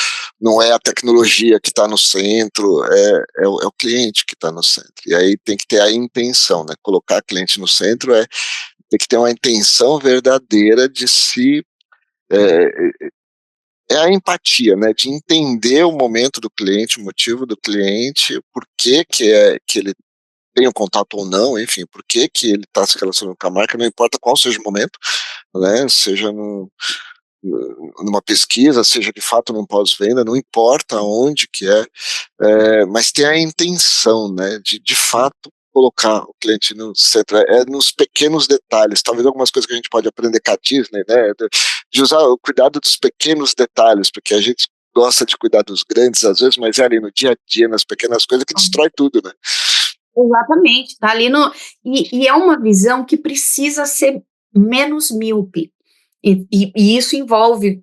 não é a tecnologia que está no centro, é o cliente que está no centro. E aí tem que ter a intenção, né? Colocar o cliente no centro tem que ter uma intenção verdadeira de se... É a empatia, né? De entender o momento do cliente, o motivo do cliente, por que ele tem um contato ou não, enfim, por que ele está se relacionando com a marca, não importa qual seja o momento, né, seja numa pesquisa, seja de fato num pós-venda, não importa onde que mas tem a intenção, né, de fato colocar o cliente no centro, nos pequenos detalhes, talvez algumas coisas que a gente pode aprender com a Disney, né, de usar o cuidado dos pequenos detalhes, porque a gente gosta de cuidar dos grandes às vezes, mas é ali no dia a dia, nas pequenas coisas que destrói tudo, né. Exatamente, tá ali no... E é uma visão que precisa ser menos míope. E isso envolve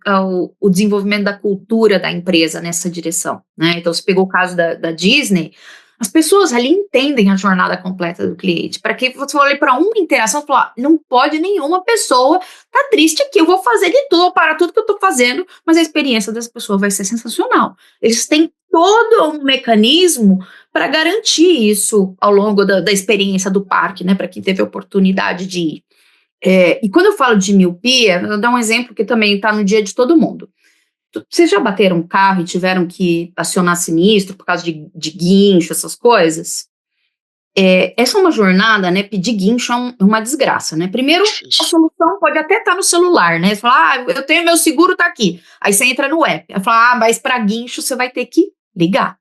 o desenvolvimento da cultura da empresa nessa direção, né? Então, você pegou o caso da Disney, as pessoas ali entendem a jornada completa do cliente. Para que você olhe para uma interação e falar, não pode nenhuma pessoa tá triste aqui, eu vou fazer de tudo, para tudo que eu estou fazendo, mas a experiência dessa pessoa vai ser sensacional. Eles têm todo um mecanismo para garantir isso ao longo da experiência do parque, né? Para quem teve a oportunidade de ir. E quando eu falo de miopia, eu vou dar um exemplo que também está no dia de todo mundo. Vocês já bateram um carro e tiveram que acionar sinistro por causa de guincho, essas coisas? Essa é uma jornada, né? Pedir guincho é uma desgraça, né? Primeiro, a solução pode até estar no celular, né? Você fala, eu tenho meu seguro, tá aqui. Aí você entra no app. Aí fala, mas para guincho você vai ter que ligar.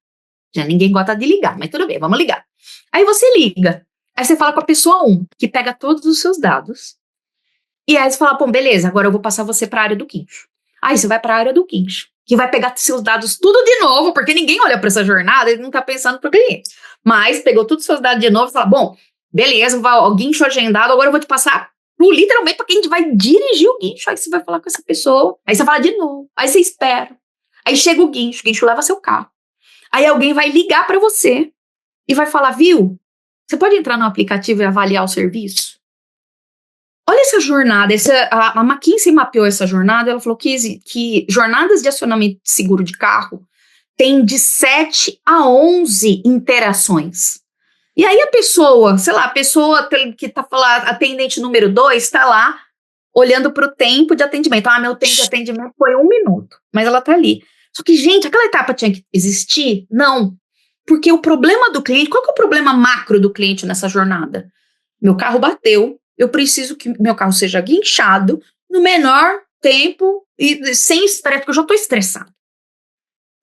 Já ninguém gosta de ligar, mas tudo bem, vamos ligar. Aí você liga. Aí você fala com a pessoa 1, que pega todos os seus dados. E aí você fala, bom, beleza, agora eu vou passar você para a área do guincho. Aí você vai para a área do guincho, que vai pegar seus dados tudo de novo, porque ninguém olha para essa jornada, ele não está pensando para o cliente. Mas pegou todos os seus dados de novo e fala, bom, beleza, o guincho agendado, agora eu vou te passar literalmente para quem vai dirigir o guincho. Aí você vai falar com essa pessoa, aí você fala de novo, aí você espera. Aí chega o guincho leva seu carro. Aí alguém vai ligar para você e vai falar, viu, você pode entrar no aplicativo e avaliar o serviço? Olha essa jornada, a McKinsey mapeou essa jornada, ela falou que jornadas de acionamento de seguro de carro tem de 7 a 11 interações. E aí a pessoa que está falando, atendente número 2, está lá olhando para o tempo de atendimento. Meu tempo de atendimento foi 1 minuto, mas ela está ali. Só que, gente, aquela etapa tinha que existir? Não. Porque o problema do cliente, qual que é o problema macro do cliente nessa jornada? Meu carro bateu, eu preciso que meu carro seja guinchado no menor tempo e sem estresse, porque eu já estou estressado.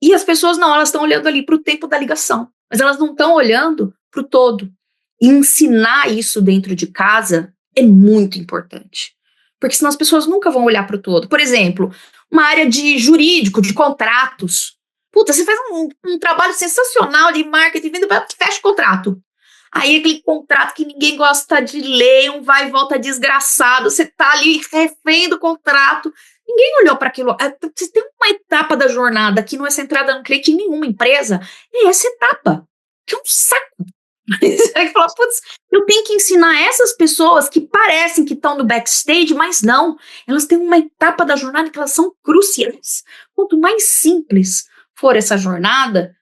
E as pessoas não, elas estão olhando ali para o tempo da ligação, mas elas não estão olhando para o todo. E ensinar isso dentro de casa é muito importante, porque senão as pessoas nunca vão olhar para o todo. Por exemplo, uma área de jurídico, de contratos. Puta, você faz um trabalho sensacional de marketing, fecha o contrato. Aí aquele contrato que ninguém gosta de ler, um vai e volta desgraçado, você tá ali refém do contrato, ninguém olhou para aquilo. Você tem uma etapa da jornada que não é centrada no cliente em nenhuma empresa, é essa etapa, que é um saco. Aí fala, putz, eu tenho que ensinar essas pessoas que parecem que estão no backstage, mas não, elas têm uma etapa da jornada que elas são cruciais. Quanto mais simples for essa jornada,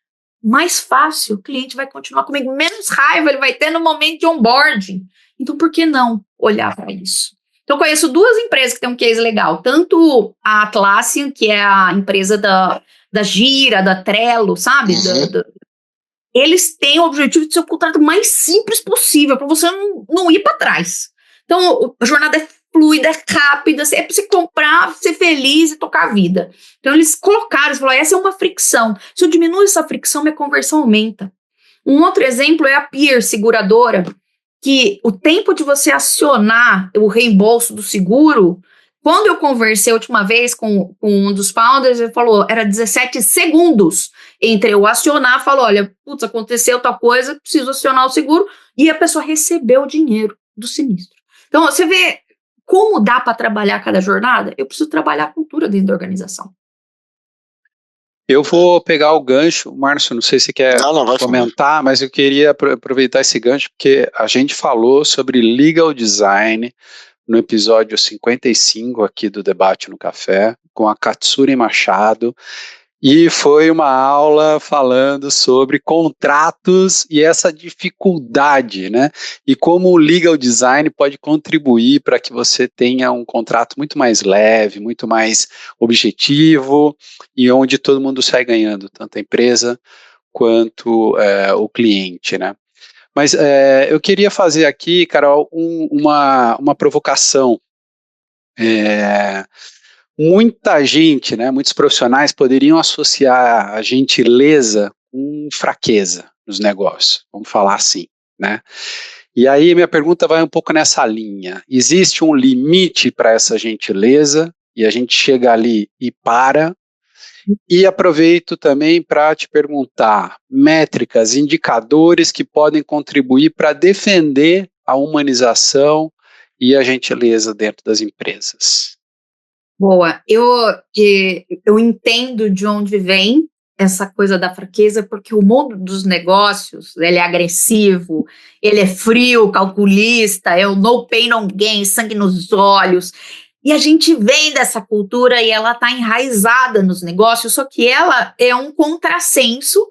mais fácil o cliente vai continuar comigo, menos raiva ele vai ter no momento de onboarding. Então, por que não olhar para isso? Então, eu conheço 2 empresas que têm um case legal, tanto a Atlassian, que é a empresa da Gira, da Trello, sabe? Eles têm o objetivo de ser o contrato mais simples possível, para você não ir para trás. Então, a jornada é fluida, é rápida, é para você comprar, ser feliz e tocar a vida. Então, eles falaram, essa é uma fricção. Se eu diminuo essa fricção, minha conversão aumenta. Um outro exemplo é a Peer Seguradora, que o tempo de você acionar o reembolso do seguro, quando eu conversei a última vez com um dos founders, ele falou, era 17 segundos entre eu acionar, falou, olha, putz, aconteceu tal coisa, preciso acionar o seguro, e a pessoa recebeu o dinheiro do sinistro. Então, você vê como dá para trabalhar cada jornada? Eu preciso trabalhar a cultura dentro da organização. Eu vou pegar o gancho, Márcio, não sei se você quer comentar, mas eu queria aproveitar esse gancho, porque a gente falou sobre legal design no episódio 55 aqui do Debate no Café, com a Katsuri Machado, e foi uma aula falando sobre contratos e essa dificuldade, né? E como o legal design pode contribuir para que você tenha um contrato muito mais leve, muito mais objetivo e onde todo mundo sai ganhando, tanto a empresa quanto o cliente, né? Mas eu queria fazer aqui, Carol, uma provocação. Muita gente, né, muitos profissionais poderiam associar a gentileza com fraqueza nos negócios, vamos falar assim, né? E aí minha pergunta vai um pouco nessa linha. Existe um limite para essa gentileza e a gente chega ali e para? E aproveito também para te perguntar métricas, indicadores que podem contribuir para defender a humanização e a gentileza dentro das empresas. Boa, eu entendo de onde vem essa coisa da fraqueza, porque o mundo dos negócios, ele é agressivo, ele é frio, calculista, é o no pain, no gain, sangue nos olhos, e a gente vem dessa cultura e ela está enraizada nos negócios, só que ela é um contrassenso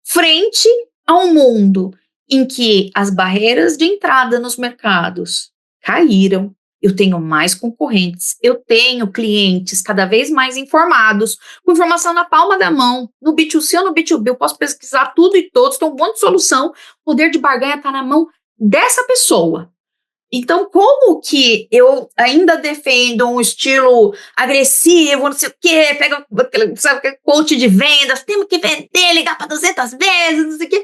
frente ao mundo em que as barreiras de entrada nos mercados caíram. Eu tenho mais concorrentes, eu tenho clientes cada vez mais informados, com informação na palma da mão, no B2C ou no B2B, eu posso pesquisar tudo e todos, tem um monte de solução, o poder de barganha está na mão dessa pessoa. Então, como que eu ainda defendo um estilo agressivo, não sei o quê, pega, sabe, coach de vendas, temos que vender, ligar para 200 vezes, não sei o quê,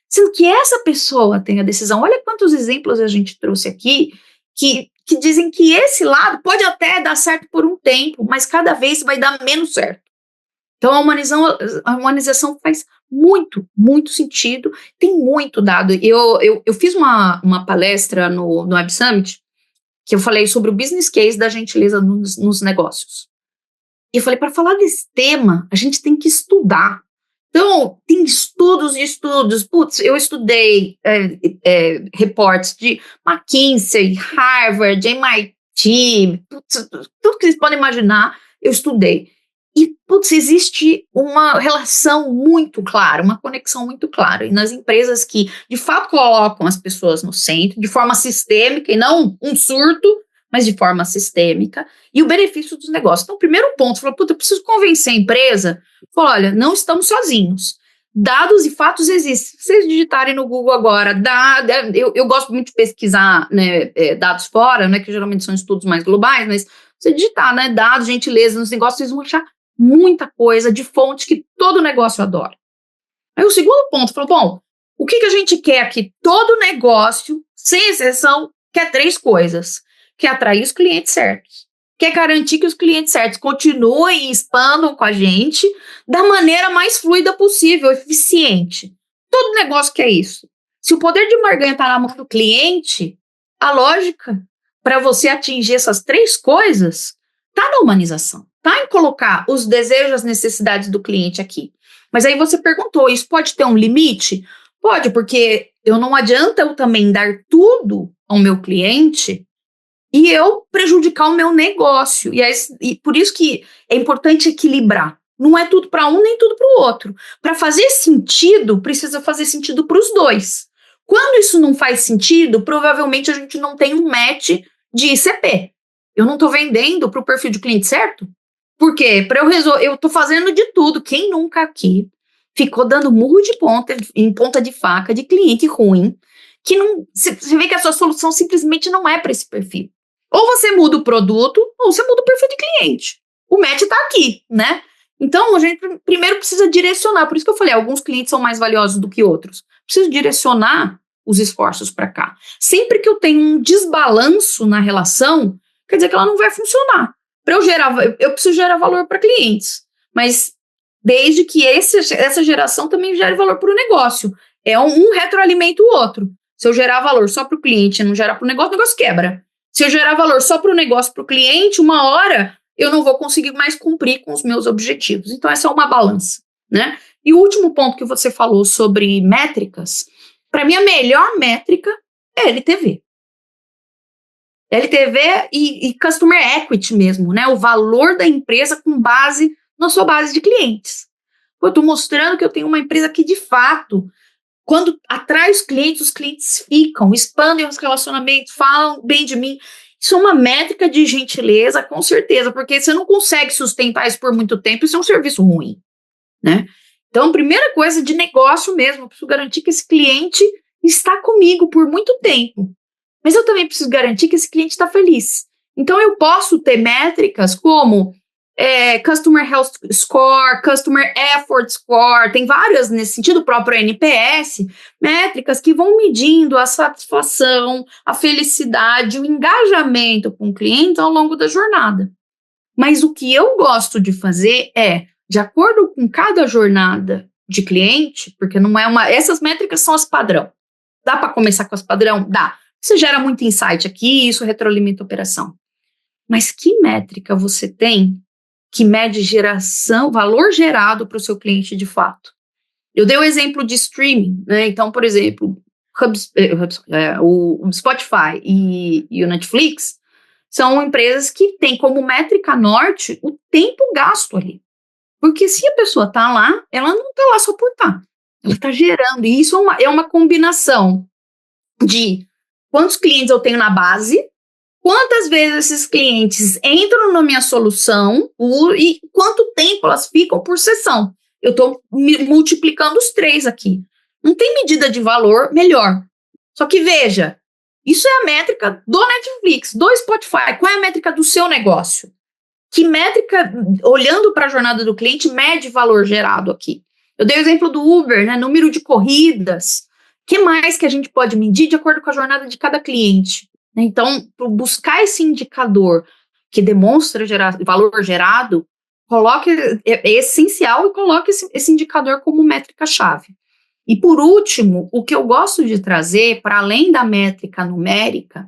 sendo que essa pessoa tem a decisão. Olha quantos exemplos a gente trouxe aqui, que dizem que esse lado pode até dar certo por um tempo, mas cada vez vai dar menos certo. Então, a humanização faz muito, muito sentido, tem muito dado. Eu fiz uma palestra no Web Summit, que eu falei sobre o business case da gentileza nos negócios. E eu falei, para falar desse tema, a gente tem que estudar. Então, tem estudos e estudos. Putz, eu estudei reportes de McKinsey, Harvard, MIT, tudo que vocês podem imaginar, eu estudei. E, putz, existe uma relação muito clara, uma conexão muito clara. E nas empresas que, de fato, colocam as pessoas no centro, de forma sistêmica, e não um surto, mas de forma sistêmica, e o benefício dos negócios. Então, o primeiro ponto, falou, puta, eu preciso convencer a empresa, falou, olha, não estamos sozinhos. dados e fatos existem. Se vocês digitarem no Google agora, eu gosto muito de pesquisar, né, dados fora, né, que geralmente são estudos mais globais, mas você digitar, né, dados, gentileza nos negócios, vocês vão achar muita coisa de fonte que todo negócio adora. Aí o segundo ponto, falou, bom, o que a gente quer aqui? Todo negócio, sem exceção, quer 3 coisas. Quer atrair os clientes certos. Quer garantir que os clientes certos continuem e expandam com a gente da maneira mais fluida possível, eficiente. Todo negócio quer isso. Se o poder de barganha está na mão do cliente, a lógica para você atingir essas 3 coisas está na humanização. Está em colocar os desejos, as necessidades do cliente aqui. Mas aí você perguntou, isso pode ter um limite? Pode, porque não adianta eu também dar tudo ao meu cliente e eu prejudicar o meu negócio. E por isso que é importante equilibrar. Não é tudo para um, nem tudo para o outro. Para fazer sentido, precisa fazer sentido para os dois. Quando isso não faz sentido, provavelmente a gente não tem um match de ICP. Eu não estou vendendo para o perfil de cliente certo? Por quê? Eu estou fazendo de tudo. Quem nunca aqui ficou dando murro de ponta, em ponta de faca, de cliente ruim, que não. Você vê que a sua solução simplesmente não é para esse perfil. Ou você muda o produto, ou você muda o perfil de cliente. O match está aqui, né? Então, a gente primeiro precisa direcionar. Por isso que eu falei, alguns clientes são mais valiosos do que outros. Preciso direcionar os esforços para cá. Sempre que eu tenho um desbalanço na relação, quer dizer que ela não vai funcionar. Para eu preciso gerar valor para clientes. Mas desde que essa geração também gere valor para o negócio. É um retroalimenta o outro. Se eu gerar valor só para o cliente e não gerar para o negócio quebra. Se eu gerar valor só para o negócio, para o cliente, uma hora eu não vou conseguir mais cumprir com os meus objetivos. Então, essa é uma balança, né? E o último ponto que você falou sobre métricas, para mim a melhor métrica é LTV. LTV e Customer Equity mesmo, né? O valor da empresa com base na sua base de clientes. Eu estou mostrando que eu tenho uma empresa que, de fato, quando atrai os clientes ficam, expandem os relacionamentos, falam bem de mim. Isso é uma métrica de gentileza, com certeza, porque você não consegue sustentar isso por muito tempo, isso é um serviço ruim, né? Então, primeira coisa de negócio mesmo, eu preciso garantir que esse cliente está comigo por muito tempo. Mas eu também preciso garantir que esse cliente está feliz. Então, eu posso ter métricas como Customer Health Score, Customer Effort Score, tem várias nesse sentido, o próprio NPS, métricas que vão medindo a satisfação, a felicidade, o engajamento com o cliente ao longo da jornada. Mas o que eu gosto de fazer é, de acordo com cada jornada de cliente, porque não é essas métricas são as padrão. Dá para começar com as padrão? Dá. Você gera muito insight aqui, isso retroalimenta a operação. Mas que métrica você tem que mede valor gerado para o seu cliente de fato? Eu dei o exemplo de streaming, né? Então, por exemplo, o Spotify e o Netflix são empresas que têm como métrica norte o tempo gasto ali. Porque se a pessoa está lá, ela não está lá só por estar. Ela está gerando. E isso é uma combinação de quantos clientes eu tenho na base, quantas vezes esses clientes entram na minha solução e quanto tempo elas ficam por sessão. Eu estou multiplicando os 3 aqui. Não tem medida de valor melhor. Só que veja, isso é a métrica do Netflix, do Spotify. Qual é a métrica do seu negócio? Que métrica, olhando para a jornada do cliente, mede valor gerado aqui? Eu dei o exemplo do Uber, né? Número de corridas. O que mais que a gente pode medir de acordo com a jornada de cada cliente? Então, buscar esse indicador que demonstra valor gerado, é essencial e coloque esse indicador como métrica-chave. E, por último, o que eu gosto de trazer, para além da métrica numérica,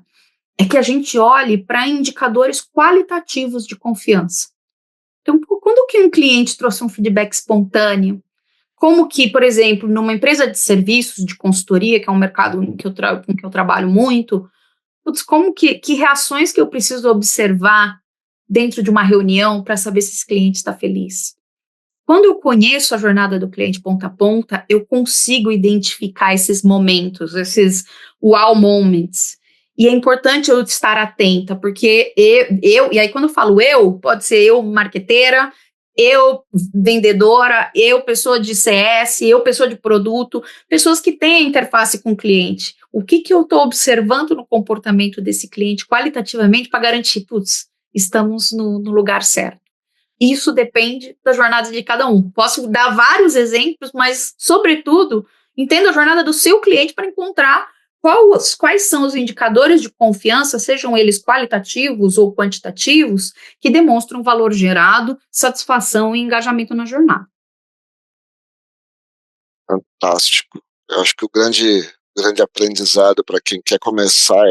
é que a gente olhe para indicadores qualitativos de confiança. Então, quando que um cliente trouxe um feedback espontâneo, como que, por exemplo, numa empresa de serviços, de consultoria, que é um mercado com que eu trabalho muito, como que reações que eu preciso observar dentro de uma reunião para saber se esse cliente está feliz? Quando eu conheço a jornada do cliente ponta a ponta, eu consigo identificar esses momentos, esses wow moments. E é importante eu estar atenta, porque e aí quando eu falo pode ser eu, marqueteira, eu vendedora, eu pessoa de CS, eu pessoa de produto, pessoas que têm a interface com o cliente. O que eu estou observando no comportamento desse cliente qualitativamente para garantir, putz, estamos no lugar certo. Isso depende da jornada de cada um. Posso dar vários exemplos, mas, sobretudo, entenda a jornada do seu cliente para encontrar quais são os indicadores de confiança, sejam eles qualitativos ou quantitativos, que demonstram valor gerado, satisfação e engajamento na jornada. Fantástico. Eu acho que o grande aprendizado para quem quer começar,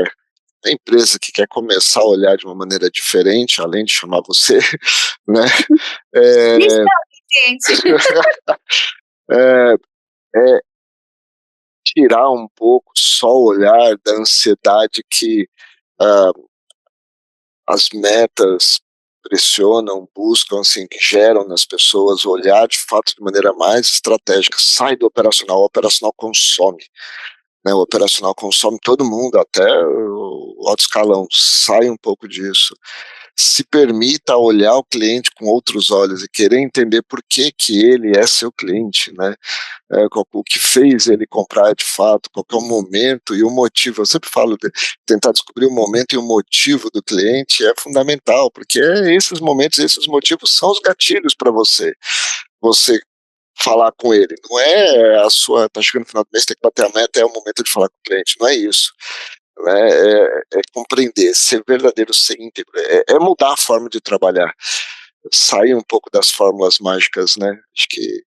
a empresa que quer começar a olhar de uma maneira diferente, além de chamar você, né? É tirar um pouco só o olhar da ansiedade que as metas pressionam, buscam, assim, que geram nas pessoas, olhar de fato de maneira mais estratégica, sai do operacional, o operacional consome, né? O operacional consome todo mundo, até o alto escalão, sai um pouco disso. Se permita olhar o cliente com outros olhos e querer entender por que ele é seu cliente, né? O que fez ele comprar de fato, qual que é o momento e o motivo. Eu sempre falo de tentar descobrir o momento e o motivo do cliente é fundamental, porque esses momentos, esses motivos são os gatilhos para você falar com ele. Não é tá chegando no final do mês, tem que bater a meta, é o momento de falar com o cliente, não é isso. É compreender, ser verdadeiro, ser íntegro, é mudar a forma de trabalhar, sair um pouco das fórmulas mágicas, né? Acho que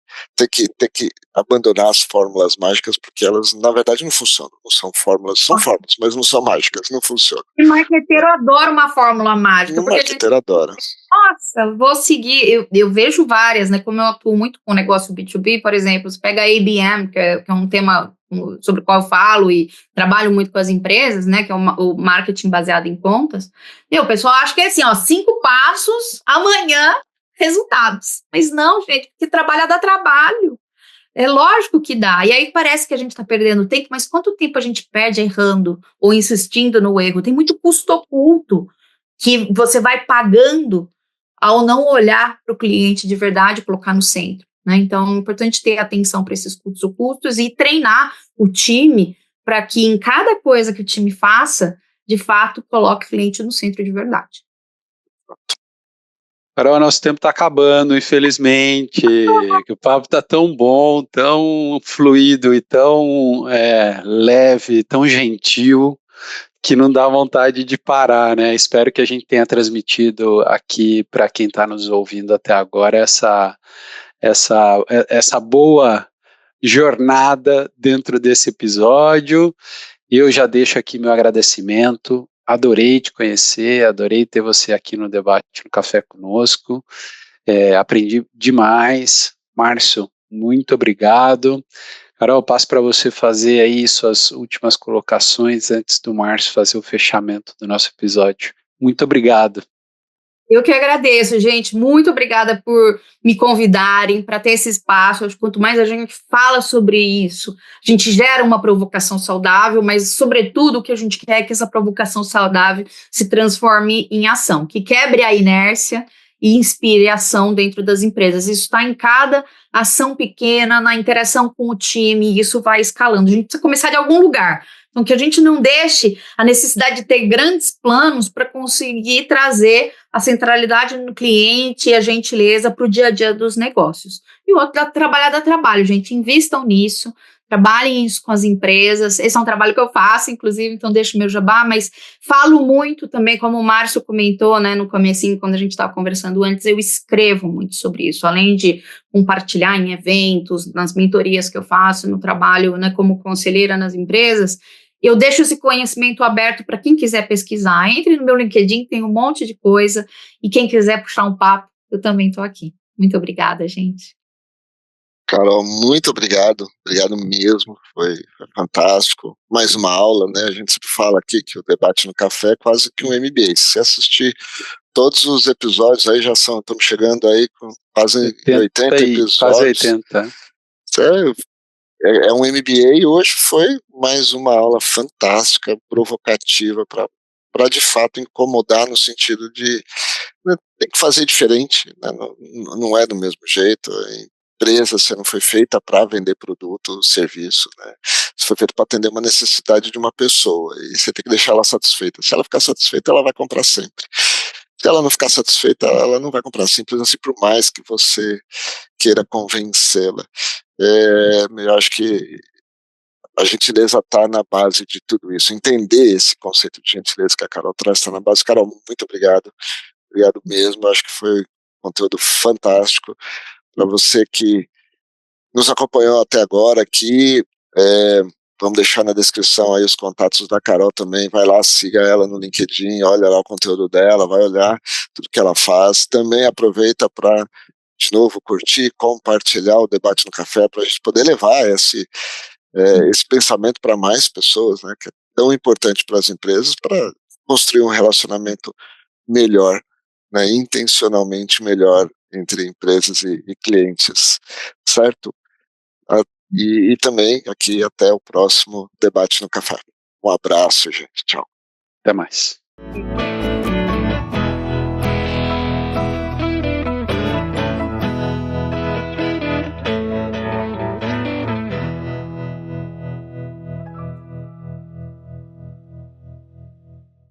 tem que abandonar as fórmulas mágicas, porque elas na verdade não funcionam, não são fórmulas, são fórmulas, mas não são mágicas, não funcionam. E marqueteiro adora uma fórmula mágica. O marqueteiro adora. Nossa, vou seguir, eu vejo várias, né? Como eu atuo muito com o negócio B2B, por exemplo, você pega a ABM, que é um tema sobre o qual eu falo e trabalho muito com as empresas, né? Que é o marketing baseado em contas. E o pessoal acha que é assim, ó, 5 passos, amanhã, resultados. Mas não, gente, porque trabalhar dá trabalho. É lógico que dá. E aí parece que a gente está perdendo tempo, mas quanto tempo a gente perde errando ou insistindo no erro? Tem muito custo oculto que você vai pagando ao não olhar para o cliente de verdade e colocar no centro, né? Então, é importante ter atenção para esses custos ocultos e treinar o time para que em cada coisa que o time faça, de fato, coloque o cliente no centro de verdade. Carol, nosso tempo está acabando, infelizmente, que o papo está tão bom, tão fluido e tão leve, tão gentil, que não dá vontade de parar, né? Espero que a gente tenha transmitido aqui para quem está nos ouvindo até agora essa boa jornada dentro desse episódio. Eu já deixo aqui meu agradecimento. Adorei te conhecer, adorei ter você aqui no Debate no Café conosco, aprendi demais. Márcio, muito obrigado. Carol, passo para você fazer aí suas últimas colocações antes do Márcio fazer o fechamento do nosso episódio. Muito obrigado. Eu que agradeço, gente. Muito obrigada por me convidarem para ter esse espaço. Quanto mais a gente fala sobre isso, a gente gera uma provocação saudável, mas, sobretudo, o que a gente quer é que essa provocação saudável se transforme em ação, que quebre a inércia e inspire ação dentro das empresas. Isso está em cada ação pequena, na interação com o time, e isso vai escalando. A gente precisa começar de algum lugar. Então, que a gente não deixe a necessidade de ter grandes planos para conseguir trazer a centralidade no cliente e a gentileza para o dia a dia dos negócios. E o outro, trabalhar dá trabalho, gente. Invistam nisso, trabalhem isso com as empresas. Esse é um trabalho que eu faço, inclusive, então deixo meu jabá, mas falo muito também, como o Márcio comentou, né, no comecinho, quando a gente estava conversando antes, eu escrevo muito sobre isso, além de compartilhar em eventos, nas mentorias que eu faço, no trabalho, né, como conselheira nas empresas. Eu deixo esse conhecimento aberto para quem quiser pesquisar. Entre no meu LinkedIn, tem um monte de coisa. E quem quiser puxar um papo, eu também estou aqui. Muito obrigada, gente. Carol, muito obrigado. Obrigado mesmo. Foi fantástico. Mais uma aula, né? A gente sempre fala aqui que o Debate no Café é quase que um MBA. Se assistir todos os episódios aí, estamos chegando aí com quase 80 episódios. Quase 80. Sério? É um MBA e hoje foi mais uma aula fantástica, provocativa para para de fato incomodar no sentido de, né, tem que fazer diferente, né, não é do mesmo jeito. Empresa, você não foi feita para vender produto ou serviço, né? Você foi feita para atender uma necessidade de uma pessoa e você tem que deixar ela satisfeita. Se ela ficar satisfeita, ela vai comprar sempre. Se ela não ficar satisfeita, ela não vai comprar. Simples assim, por mais que você queira convencê-la. Eu acho que a gentileza está na base de tudo isso. Entender esse conceito de gentileza que a Carol traz está na base. Carol, muito obrigado. Obrigado mesmo. Acho que foi um conteúdo fantástico. Para você que nos acompanhou até agora aqui, vamos deixar na descrição aí os contatos da Carol também. Vai lá, siga ela no LinkedIn, olha lá o conteúdo dela, vai olhar tudo que ela faz. Também aproveita para, de novo, curtir, compartilhar o Debate no Café, para a gente poder levar esse pensamento para mais pessoas, né, que é tão importante para as empresas, para construir um relacionamento melhor, né, intencionalmente melhor entre empresas e clientes, certo? E também aqui até o próximo Debate no Café. Um abraço, gente. Tchau. Até mais.